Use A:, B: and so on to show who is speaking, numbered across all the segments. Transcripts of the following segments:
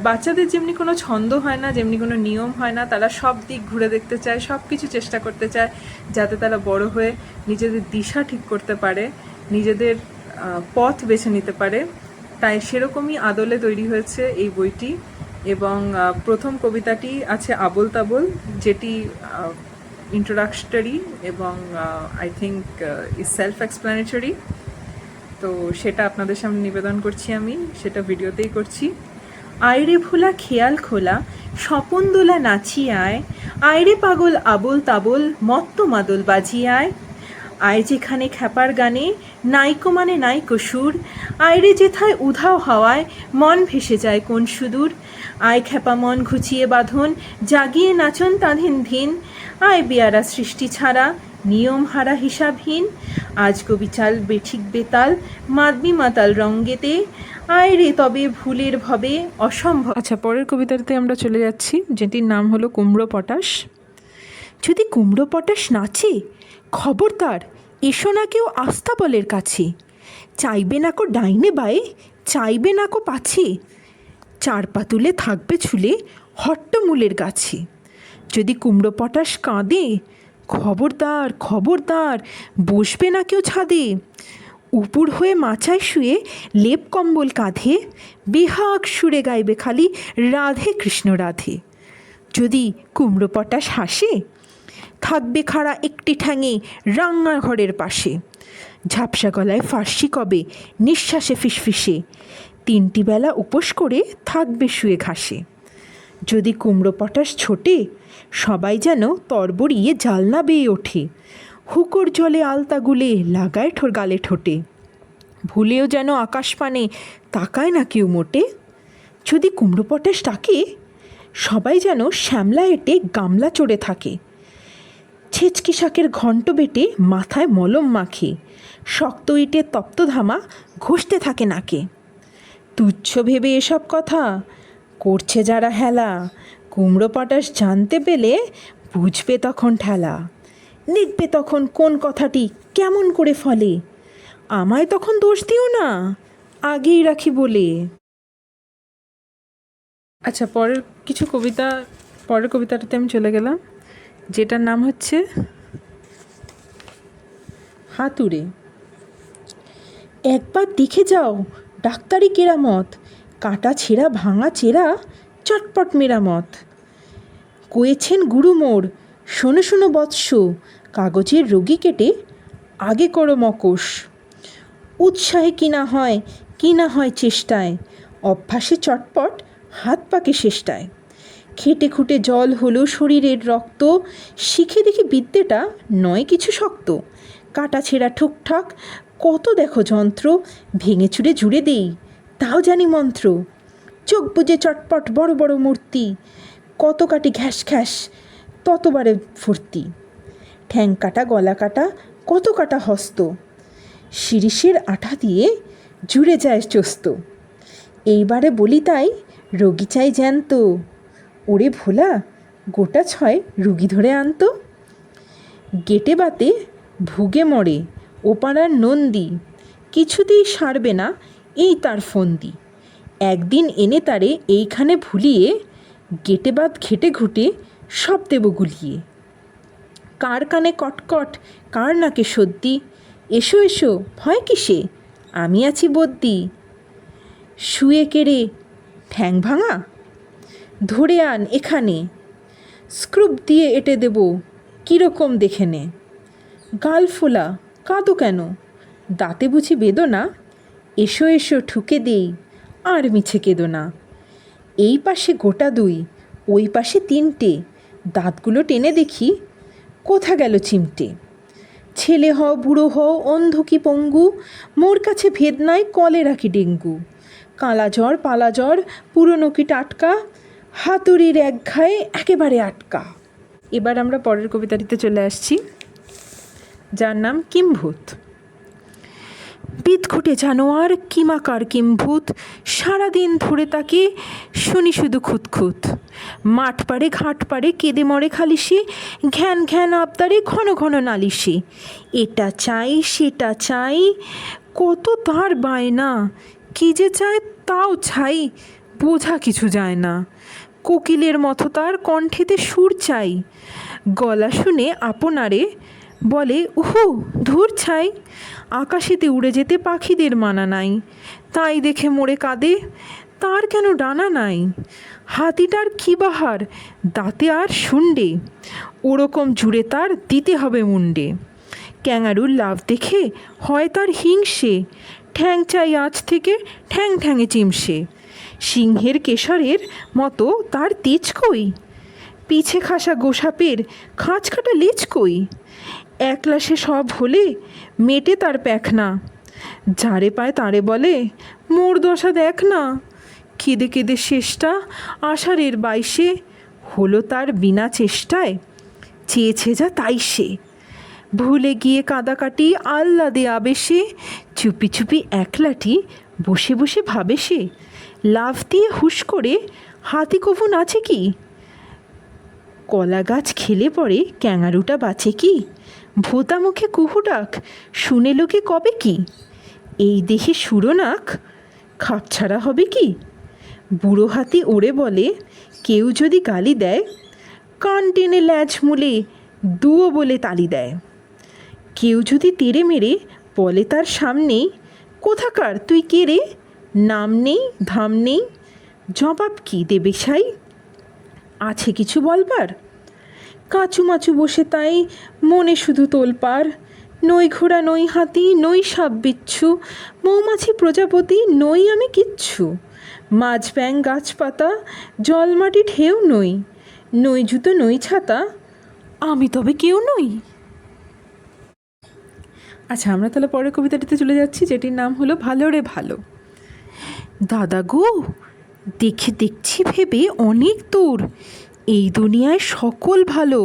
A: বাচ্চাদের যেমনি কোনো ছন্দ হয় না, যেমনি কোনো নিয়ম হয় না, তারা সব দিক ঘুরে দেখতে চায়, সব কিছু চেষ্টা করতে চায় যাতে তারা বড় হয়ে নিজেদের দিশা ঠিক করতে পারে, নিজেদের পথ বেছে নিতে পারে। তাই সেরকমই আদলে তৈরি হয়েছে এই বইটি। এবং প্রথম কবিতাটি আছে আবোল তাবোল, যেটি ইন্ট্রোডাক্টরি এবং আই থিঙ্ক ইজ সেলফ এক্সপ্ল্যানেটরি। তো সেটা আপনাদের সামনে নিবেদন করছি, আমি সেটা ভিডিওতেই করছি। আয়রে ভোলা খেয়াল খোলা স্বপন দোলা নাচিয়ে আয়, আয়রে পাগল আবোল তাবোল মত্ত মাদল বাজিয়ে আয়, আয় যেখানে খ্যাপার গানে নাইকো মানে নাইকো সুর, আয়রে যেথায় উধাও হাওয়ায় মন ভেসে যায় কোন সুদূর, আয় খ্যাপা মন ঘুচিয়ে বাঁধন জাগিয়ে নাচন তাঁধিন ধিন, আয় বেয়ারা সৃষ্টি ছাড়া নিয়ম হারা হিসাবহীন, আজ কবি চাল বেঠিক বেতাল মাদবি মাতাল রঙ্গেতে, আয় রে তবে ভুলের ভবে অসম্ভব। আচ্ছা, পরের কবিতাতে আমরা চলে যাচ্ছি, যেটির নাম হলো কুমড়ো পটাশ। যদি কুমড়ো পটাশ নাচে খবরদার এসো না কেউ আস্তাবলের কাছে, চাইবে না কো ডাইনে বায়ে চাইবে না কো পাছে, চার পা তুলে থাকবে ঝুলে হট্টমূলের গাছে। যদি কুমড়ো পটাশ কাঁদে খবরদার খবরদার বসবে না কেউ ছাদে, উপুর হয়ে মাচায় শুয়ে লেপ কম্বল কাঁধে বেহাগ সুরে গাইবে খালি রাধে কৃষ্ণ রাধে। যদি কুমড়ো পটাশ হাসে থাকবে খাড়া একটি ঠ্যাঙে রাঙা ঘরের পাশে, ঝাপসা গলায় ফার্সি কবে নিঃশ্বাসে ফিসফিসে, তিনটি বেলা উপোস করে থাকবে শুয়ে ঘাসে। যদি কুমড়ো পটাশ ছোটে সবাই যেন তরবরিয়ে জালনা বেয়ে ওঠে, হুকোর জলে আলতা গুলে লাগায় ঠোর গালে ঠোঁটে, ভুলেও যেন আকাশ পানে তাকায় না কেউ মোটে। যদি কুমড়ো পটাশ ডাকে সবাই যেন শ্যামলা এঁটে গামলা চড়ে থাকে, ছেচকি শাকের ঘণ্ট বেটে মাথায় মলম মাখে, শক্ত ইটের তপ্ত ধামা ঘষতে থাকে নাকে। তুচ্ছ ভেবে এসব কথা করছে যারা হেলা, কুমড়ো পটাশ জানতে পেলে বুঝবে তখন ঠেলা, দেখবে তখন কোন কথাটি কেমন করে ফলে, আমায় তখন দোষ দিও না আগেই রাখি বলে। আচ্ছা, পরের কবিতাটাতে আমি চলে গেলাম, যেটার নাম হচ্ছে হাতুড়ে। একবার দেখে যাও ডাক্তারি কেরামত, কাটা ছেঁড়া ভাঙা চেরা চটপট মেরামত। কয়েছেন গুরু মোর শোনো শোনো বৎস, কাগজের রোগী কেটে আগে করো মকশ। উৎসাহে কিনা হয় চেষ্টায়, অভ্যাসে চটপট হাত পাকে শেষ্টায়। খেটে খুঁটে জল হলো শরীরের রক্ত, শিখে দেখি বিদ্যেটা নয় কিছু শক্ত। কাটা ছেঁড়া ঠুকঠাক কত দেখো যন্ত্র, ভেঙে চুরে জুড়ে দেই তাও জানি মন্ত্র। চোখ বুজে চটপট বড় বড় মূর্তি, কত কাটি ঘ্যাস ঘ্যাস ততবারে ফুর্তি। ঠ্যাং কাটা গলা কাটা কত কাটা হস্ত, শিরিষের আঠা দিয়ে জুড়ে যায় চস্ত। এইবারে বলি তাই রোগী চাই জ্যান্ত, ওরে ভোলা গোটা 6 রুগী ধরে আনতো। গেটে বাতে ভুগে মরে ও পাড়ার নন্দী, কিছুতেই সারবে না এই তার ফন্দি। একদিন এনে তারে এইখানে ভুলিয়ে, গেটে বাত ঘেটে ঘুটে সব দেব গুলিয়ে। কার কানে কটকট কার নাকে সর্দি, এসো এসো ভয় কিসে আমি আছি বদ্যি। শুয়ে কেড়ে ঠ্যাং ভাঙা ধরে আন এখানে, স্ক্রুপ দিয়ে এঁটে দেব কীরকম দেখে নে। গাল ফোলা কাঁদো কেন দাঁতে বুঝি বেদনা, এসো এসো ঠুকে দেই আর মিছে কেঁদো না। এই পাশে গোটা 2 ওই পাশে 3টে, দাঁতগুলো টেনে দেখি কোথা গেল চিমটে। ছেলে হও বুড়ো হও অন্ধ কি পঙ্গু, মোর কাছে ভেদ নাই কলেরা কি ডেঙ্গু। কালা জ্বর পালা জ্বর পুরনো কি টাটকা, হাতুড়ির এক ঘায়ে একেবারে আটকা। এবার আমরা পরের কবিতাটিতে চলে আসছি, যার নাম কিম্ভূত। বিদঘুটে জানোয়ার কিমাকার কিম্ভূত, সারাদিন ধরে তাকে শুনি শুধু খুঁতখুত। মাঠ পাড়ে ঘাট পাড়ে কেঁদে মরে খালিসি, ঘ্যান ঘ্যান আবদারে ঘন ঘন নালিশি। এটা চাই সেটা চাই কত তার বায়না, কি যে চায় তাও ছাই বোঝা কিছু যায় না। কোকিলের মতো তার কণ্ঠেতে সুর চাই, গলা শুনে আপনারে বলে উহু ধুর ছাই। আকাশেতে উড়ে যেতে পাখিদের মানা নাই, তাই দেখে মোড়ে কাঁদে তার কেন ডানা নাই। হাতিটার কি বাহার, দাঁতে আর শুন্ডে, ওরকম জুড়ে তার দিতে হবে মুন্ডে। ক্যাঙারুর লাভ দেখে হয় তার হিংসে, ঠ্যাং চাই আজ থেকে ঠ্যাং ঠ্যাঙে চিমসে। সিংহের কেশরের মতো তার তেজ কই, পিছে খাসা গোসাপের খাঁচ কাটা লেজ কই। একলা সে সব হলে মেটে তার প্যাখনা, যারে পায় তারে বলে মোর দশা দেখ না। কেঁদে কেঁদে শেষটা আষাঢ়ের 22 হলো তার বিনা চেষ্টায়, চেয়েছে যা তাই সে। ভুলে গিয়ে কাঁদাকাটি আহ্লাদে আবেশে, চুপি চুপি একলাটি বসে বসে ভাবে সে। লাফ দিয়ে হুশ করে হাতি কভু নাচে কি, কলা গাছ খেলে পরে ক্যাঙারুটা বাঁচে কি। ভোতা মুখে কুহু ডাক শুনে লোকে কবে কি, এই দেহে সুরনাক খাপছাড়া হবে কি। বুড়ো হাতি ওরে বলে কেউ যদি গালি দেয়, কান টেনে ল্যাজ মুলে দুয়ো বলে তালি দেয়। কেউ যদি তেড়ে মেরে বলে তার সামনেই কোথাকার তুই কে রে, নাম নেই ধাম নেই, জবাব কি দেবে সাই। আছে কিছু বলবার, কাঁচুমাচু বসে তাই মনে শুধু তোলপাড়। নই ঘোড়া নই হাতি নই সাপ বিচ্ছু, মৌমাছি প্রজাপতি নই আমি কিচ্ছু। মাছ ব্যাং গাছপাতা জলমাটি ঢেউ নই, নই জুতো নই ছাতা আমি তবে কেউ নই। আচ্ছা, আমরা তাহলে পরের কবিতাটিতে চলে যাচ্ছি, যেটির নাম হলো ভালো রে ভালো। দাদা গো দেখে দেখছি ভেবে অনেক দূর, এই দুনিয়ায় সকল ভালো,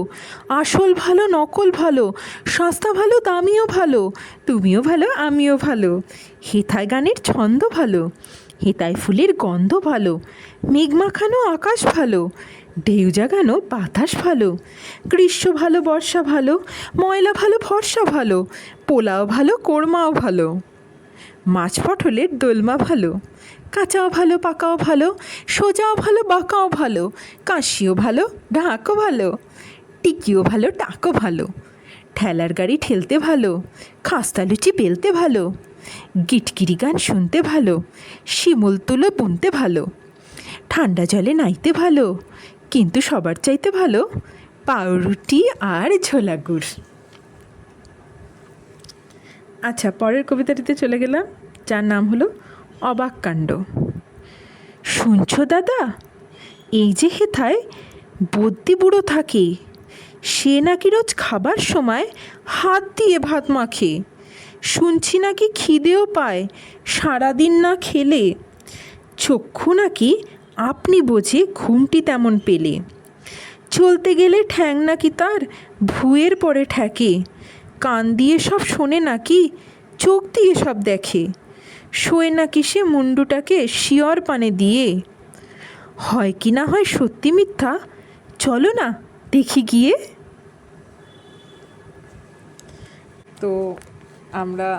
A: আসল ভালো নকল ভালো, সস্তা ভালো দামিও ভালো, তুমিও ভালো আমিও ভালো। হেথায় গানের ছন্দ ভালো, হেতায় ফুলের গন্ধ ভালো, মেঘ মাখানো আকাশ ভালো, ঢেউ জাগানো বাতাস ভালো, গ্রীষ্ম ভালো বর্ষা ভালো, ময়লা ভালো ফর্সা ভালো, পোলাও ভালো কোরমাও ভালো, মাছ পটলের দোলমা ভালো, কাঁচাও ভালো পাকাও ভালো, সোজাও ভালো বাঁকাও ভালো, কাশিও ভালো ঢাকও ভালো, টিকিও ভালো টাকও ভালো, ঠেলার গাড়ি ঠেলতে ভালো, খাস্তা লুচি বেলতে ভালো, গিটকিরি গান শুনতে ভালো, শিমুল তুলো বুনতে ভালো, ঠান্ডা জলে নাইতে ভালো, কিন্তু সবার চাইতে ভালো পাউরুটি আর ঝোলা গুড়। আচ্ছা, পরের কবিতাটিতে চলে গেলাম, যার নাম হলো অবাক কাণ্ড। শুনছো দাদা, এই যে হেথায় বদ্যি বুড়ো থাকে, সে নাকি রোজ খাবার সময় হাত দিয়ে ভাত মাখে। শুনছি নাকি খিদেও পায় সারাদিন না খেলে, চক্ষু নাকি আপনি বোঝে ঘুমটি তেমন পেলে। চলতে গেলে ঠ্যাং নাকি তার ভুঁয়ের পরে ঠেকে, কান দিয়ে সব শোনে নাকি চোখ দিয়ে সব দেখে। শোয় নাকি সে মুন্ডুটাকে শিয়র পানে দিয়ে, হয় কি না হয় সত্যি মিথ্যা চলো না দেখি গিয়ে। তো আমরা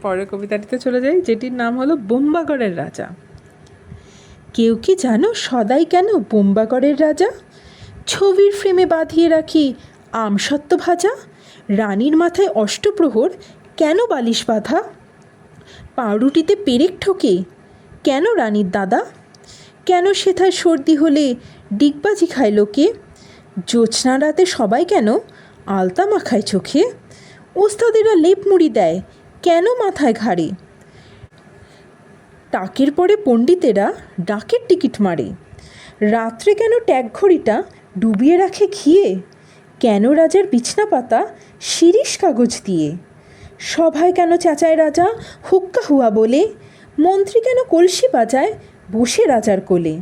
A: পরের কবিতাটিতে চলে যাই, যেটির নাম হলো বোম্বাগড়ের রাজা। কেউ কি জানো সদাই কেন বোম্বাগড়ের রাজা, ছবির ফ্রেমে বাঁধিয়ে রাখি আমসত্ত্ব ভাজা। রানীর মাথায় অষ্টপ্রহর কেন বালিশ বাঁধা, পাউরুটিতে পেরেক ঠোকে কেন রানীর দাদা। কেন সেথায় সর্দি হলে ডিগবাজি খায় লোকে, জ্যোৎস্না রাতে সবাই কেন আলতা মাখায় চোখে। ওস্তাদেরা লেপ মুড়ি দেয় কেন মাথায় ঘাড়ে, টাকের পরে পণ্ডিতেরা ডাকের টিকিট মারে। রাত্রে কেন ট্যাগ ঘড়িটা ডুবিয়ে রাখে ঘিয়ে, কেন রাজার বিছনা পাতা শিরিষ কাগজ দিয়ে। সভায় কেন চেঁচায় রাজা হুক্কা হুয়া বলে, মন্ত্রী কেন কলসি বাজায় বসে রাজার কোলে।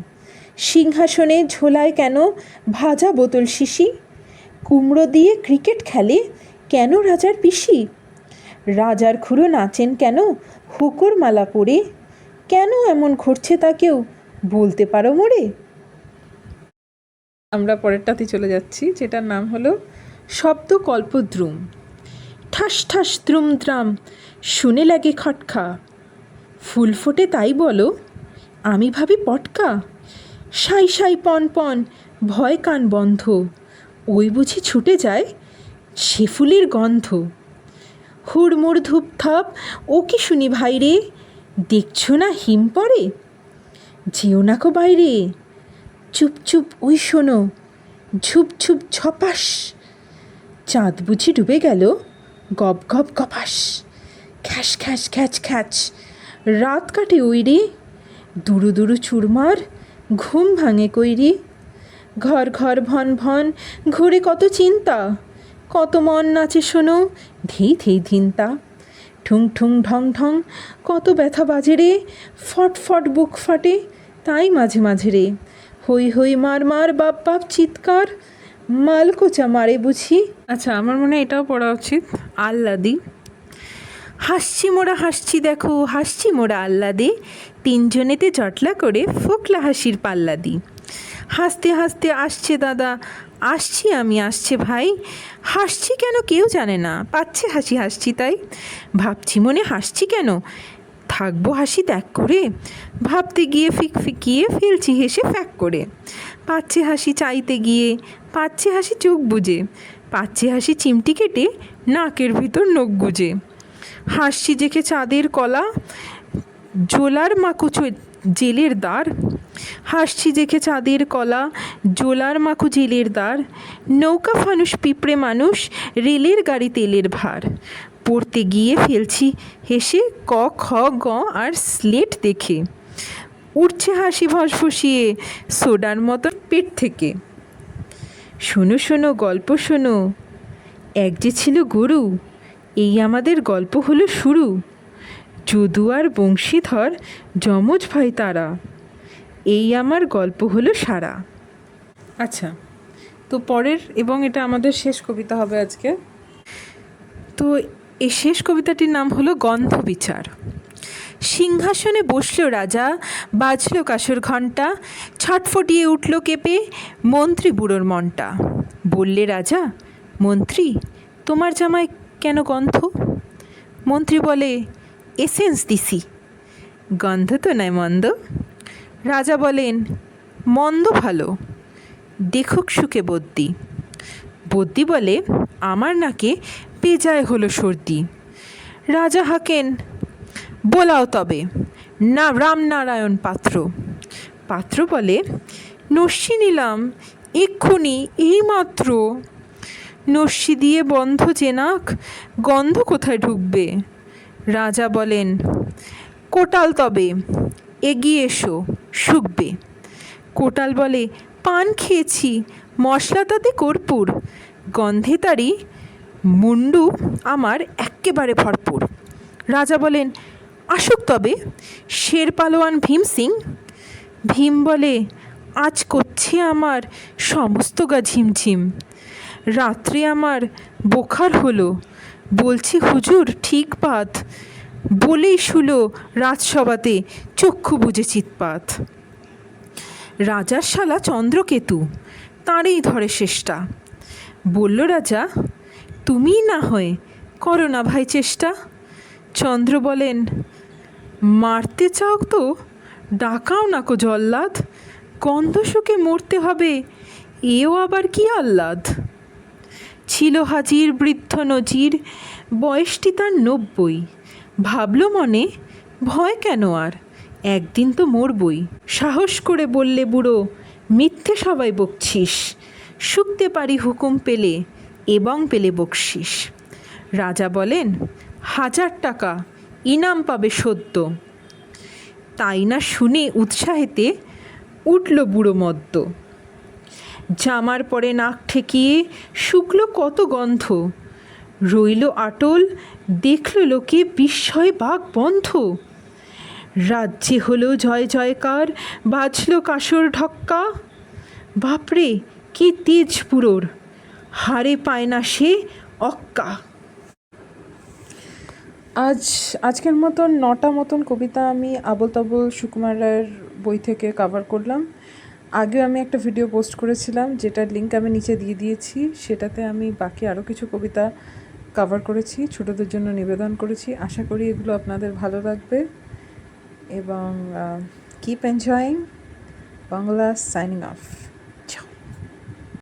A: সিংহাসনে ঝোলায় কেন ভাজা বোতল শিশি, কুমড়ো দিয়ে ক্রিকেট খেলে কেন রাজার পিসি। রাজার খুড়ো নাচেন কেন হুকোর মালা পরে, কেন এমন ঘটছে তা কেউ বলতে পারো মোরে। আমরা পরেরটাতে চলে যাচ্ছি, যেটার নাম হলো শব্দ কল্পদ্রুম। ঠাস ঠাস দ্রুম দ্রাম শুনে লাগে খটকা, ফুল ফোটে তাই বলো আমি ভাবি পটকা। সাই সাই পন পন ভয় কান বন্ধ, ওই বুঝি ছুটে যায় সে ফুলের গন্ধ। হুড়মুড় ধূপধাপ ও কি শুনি ভাই রে, দেখছো না হিম পড়ে, যেও না কো বাইরে। চুপ চুপ ওই শোনো, ঝুপ ঝুপ ঝপাস, চাঁদ বুঝি ডুবে গেল গপ গপ গপাস। খ্যাস খ্যাস খ্যাচ খ্যাচ রাত কাটে ওই রে, দুরু দুরু চুরমার ঘুম ভাঙে কইরি। ঘর ঘর ভন ভন ঘুরে কত চিন্তা, কত মন নাচে শোনো ধেই ধেই ধিনতা। ঠুং ঠুং ঢং ঢং কত ব্যথা বাজে রে, ফট ফট বুক ফাটে তাই মাঝে মাঝে রে। হই হই মার মার বাপ বাপ চিৎকার, মালকোচা মারে বুঝি। আচ্ছা, আমার মনে হয় এটাও পড়া উচিত। আহ্লাদি। হাসছি মোরা হাসছি দেখো, হাসছি মোরা আহ্লাদে, তিনজনেতে জটলা করে ফোকলা হাসির পাল্লা দি। হাসতে হাসতে আসছে দাদা, আসছি আমি আসছে ভাই, হাসছি কেন কেউ জানে না, পাচ্ছে হাসি হাসছি তাই। ভাবছি মনে হাসছি কেন, থাকবো হাসি ত্যাগ করে, ভাবতে গিয়ে ফিকিয়ে ফেলছি হেসে ফ্যাক করে। পাচ্ছে হাসি চাইতে গিয়ে, পাচ্ছে হাসি চোখ বুজে, পাচ্ছে হাসি চিমটি কেটে নাকের ভিতর নখ গুজে। হাসছি জেখে চাঁদের কলা, জোলার মাকু জেলের দ্বার। হাসছি জেখে চাঁদের কলা, জোলার মাকু জেলের দ্বার। নৌকা ফানুস পিঁপড়ে মানুষ, রেলের গাড়ি তেলের ভার। পড়তে গিয়ে ফেলছি হেসে ক খ গ আর স্লেট দেখে। উঠছে হাসি ফসফসিয়ে সোডার মতো পেট থেকে। শোনো শোনো গল্প শোনো, এক যে ছিল গরু, এই আমাদের গল্প হলো শুরু। যদু আর বংশীধর যমজ ভাই তারা, এই আমার গল্প হলো সারা। আচ্ছা, তো পরের এবং এটা আমাদের শেষ কবিতা হবে আজকে। তো এই শেষ কবিতাটির নাম হলো গন্ধ বিচার। সিংহাসনে বসল রাজা, বাজল কাসর ঘণ্টা, ছটফটিয়ে উঠল কেঁপে মন্ত্রী বুড়োর মনটা। বললে রাজা, মন্ত্রী তোমার জামায় কেন গন্ধ? মন্ত্রী বলে, এসেন্স দিছি। গন্ধ তো নয় মন্দ। রাজা বলেন, মন্দ ভালো, দেখুক সুখে বদ্যি। বদ্যি বলে, আমার নাকে বেজায় হলো সর্দি। রাজা হাঁকেন, বোলাও তবে না রামনারায়ণ পাত্র। পাত্র বলে, নস্যি নিলাম এক্ষুনি এইমাত্র। নস্যি দিয়ে বন্ধ যে নাক, গন্ধ কোথায় ঢুকবে? রাজা বলেন, কোটাল তবে এগিয়ে এসো শুকবে। কোটাল বলে, পান খেয়েছি মশলা তাতে কর্পূর, গন্ধে তারি মুন্ডু আমার এক্কেবারে ভরপুর। রাজা বলেন, আসুক তবে শের পালোয়ান ভীম সিং। ভীম বলে, আজ করছে আমার সমস্ত গা ঝিমঝিম। রাত্রে আমার বোখার হলো, বলছি হুজুর ঠিক বাত, বলেই শুলো রাজসভাতে চক্ষু বুজে চিৎপাত। রাজার শালা চন্দ্রকেতু, তাঁরই ধরে শেষটা। বলল রাজা, তুমিই না হয় করো না ভাই চেষ্টা। চন্দ্র বলেন, মারতে চাও তো ডাকাও না কো জল্লাদ, গন্ধ শুকে মরতে হবে এও আবার কি আহ্লাদ। ছিল হাজির বৃদ্ধ নজির, বয়সটি তার 90। ভাবল মনে, ভয় কেন আর, একদিন তো মরবই। সাহস করে বললে বুড়ো, মিথ্যে সবাই বকছিস, শুকতে পারি হুকুম পেলে এবং পেলে বকশিস। রাজা বলেন, 1000 টাকা ইনাম পাবে সদ্য। তাই না শুনে উৎসাহেতে উঠল বুড়ো মদ্য। জামার পরে নাক ঠেকিয়ে শুকলো কত গন্ধ, রইল আটল দেখল লোকে বিস্ময়ে বাক বন্ধ। রাজ্যে হলো জয় জয়কার, বাজল কাসর ঢক্কা। বাপরে কি তেজ বুড়োর, হারে পায় না সে অক্কা। আজকের মতন 9টা মতন কবিতা আমি আবোল তাবোল সুকুমার রায়ের বই থেকে কভার করলাম। আগেও আমি একটা ভিডিও পোস্ট করেছিলাম, যেটার লিঙ্ক আমি নিচে দিয়ে দিয়েছি। সেটাতে আমি বাকি আরও কিছু কবিতা কভার করেছি, ছোটদের জন্য নিবেদন করেছি। আশা করি এগুলো আপনাদের ভালো লাগবে এবং keep enjoying. Bangla signing off.